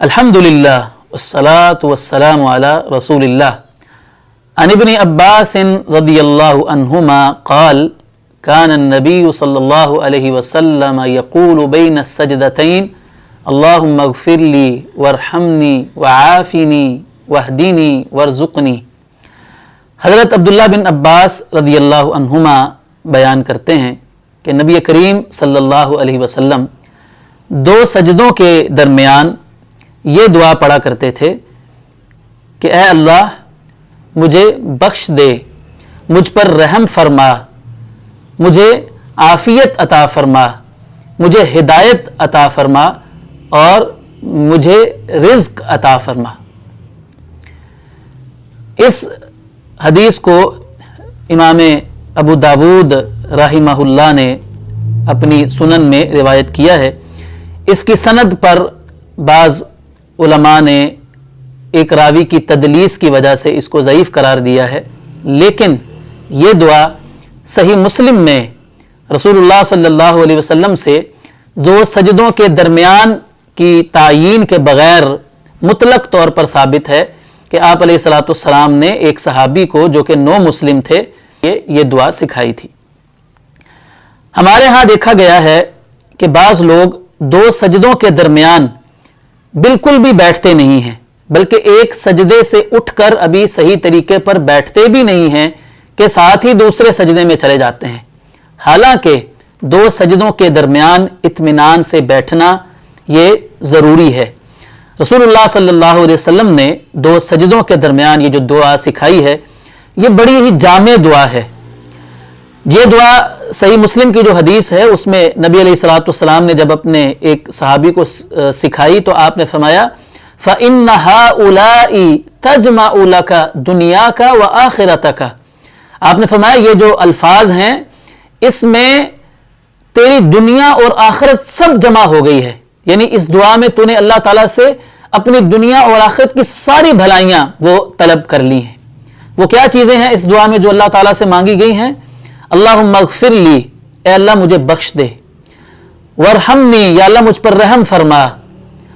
अल्हम्दुलिल्लाह वस्सलातु वस्सलामु अला रसूलिल्लाह। अन इब्न अब्बास रदियल्लाहु अन्हुमा क़ाल कान अन्नबिय्यु सल्लल्लाहु अलैहि वसल्लम यक़ूलु बैन अस्सजदतैन अल्लाहुम्मा इग़फ़िरली वरहमनी वआफ़िनी वहदिनी वरज़ुक़नी। हज़रत अब्दुल्लाह बिन अब्बास रदियल्लाहु अन्हुमा बयान करते हैं कि नबी करीम सल्लल्लाहु अलैहि वसल्लम दो सजदों के दरमियान ये दुआ पढ़ा करते थे कि ऐ अल्लाह मुझे बख्श दे, मुझ पर रहम फरमा, मुझे आफ़ियत अता फरमा, मुझे हिदायत अता फरमा और मुझे रिज़्क अता फरमा। इस हदीस को इमाम अबू दाऊद रहिमहुल्लाह ने अपनी सुनन में रिवायत किया है। इसकी सनद पर बाज़ उलमा ने एक रावी की तदलीस की वजह से इसको ज़ईफ़ करार दिया है, लेकिन ये दुआ सही मुस्लिम में रसूलुल्लाह सल्लल्लाहु अलैहि वसल्लम से दो सजदों के दरमियान की तायीन के बग़ैर मुतलक तौर पर साबित है कि आप अलैहिस्सलातु वस्सलाम ने एक सहाबी को जो कि नो मुस्लिम थे ये दुआ सिखाई थी। हमारे यहाँ देखा गया है कि बाज़ लोग दो सजदों के दरमियान बिल्कुल भी बैठते नहीं हैं, बल्कि एक सजदे से उठकर अभी सही तरीके पर बैठते भी नहीं हैं कि साथ ही दूसरे सजदे में चले जाते हैं। हालांकि दो सजदों के दरमियान इत्मीनान से बैठना ये ज़रूरी है। रसूलुल्लाह सल्लल्लाहु अलैहि वसल्लम ने दो सजदों के दरमियान ये जो दुआ सिखाई है ये बड़ी ही जामे दुआ है। ये दुआ सही मुस्लिम की जो हदीस है उसमें नबी अलैहिस्सलातु वस्सलाम ने जब अपने एक सहाबी को सिखाई तो आपने फरमाया फ़इन्न हाउलाई तजमअु लका दुनियाका व आखिरतका। आपने फरमाया ये जो अल्फाज हैं इसमें तेरी दुनिया और आखिरत सब जमा हो गई है, यानी इस दुआ में तूने अल्लाह ताला से अपनी दुनिया और आखिरत की सारी भलाइयाँ वो तलब कर ली हैं। वो क्या चीज़ें हैं इस दुआ में जो अल्लाह ताला से मांगी गई हैं? अल्लाहुम्मा इग़फ़िरली, ए अल्लाह मुझे बख्श दे, वरहमनी, या अल्लाह मुझ पर रहम फरमा,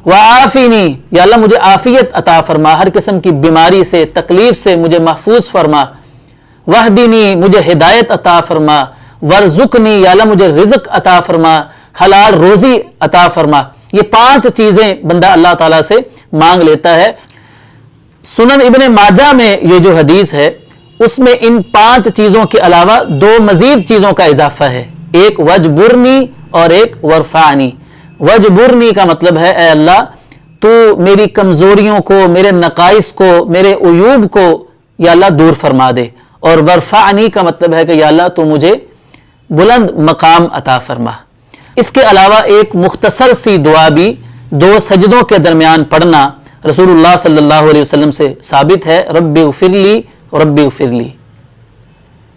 वआफ़िनी, या अल्लाह मुझे आफ़ियत अता फरमा, हर किस्म की बीमारी से तकलीफ से मुझे महफूज फरमा, वहदिनी, मुझे हिदायत अता फरमा, वरज़ुक़नी, या अल्लाह मुझे रिज़्क अता फरमा, हलाल रोज़ी अता फरमा। ये पांच चीज़ें बंदा अल्लाह ताला से मांग लेता है। सुनन इब्न माजा में ये जो हदीस है उसमें इन पांच चीज़ों के अलावा दो मजीद चीज़ों का इजाफा है, एक वजबुरनी और एक वरफ़ानी। वजबुरनी का मतलब है ए अल्लाह तू मेरी कमज़ोरियों को, मेरे नकाइस को, मेरे उयूब को या अल्लाह दूर फरमा दे, और वरफ़ानी का मतलब है कि या अल्लाह तू मुझे बुलंद मकाम अता फरमा। इसके अलावा एक मुख्तसर सी दुआ भी दो सजदों के दरमियान पढ़ना रसूलुल्लाह सल्लल्लाहु अलैहि वसल्लम से साबित है, रब्बि इग़फ़िरली रब्बि इग़फ़िरली।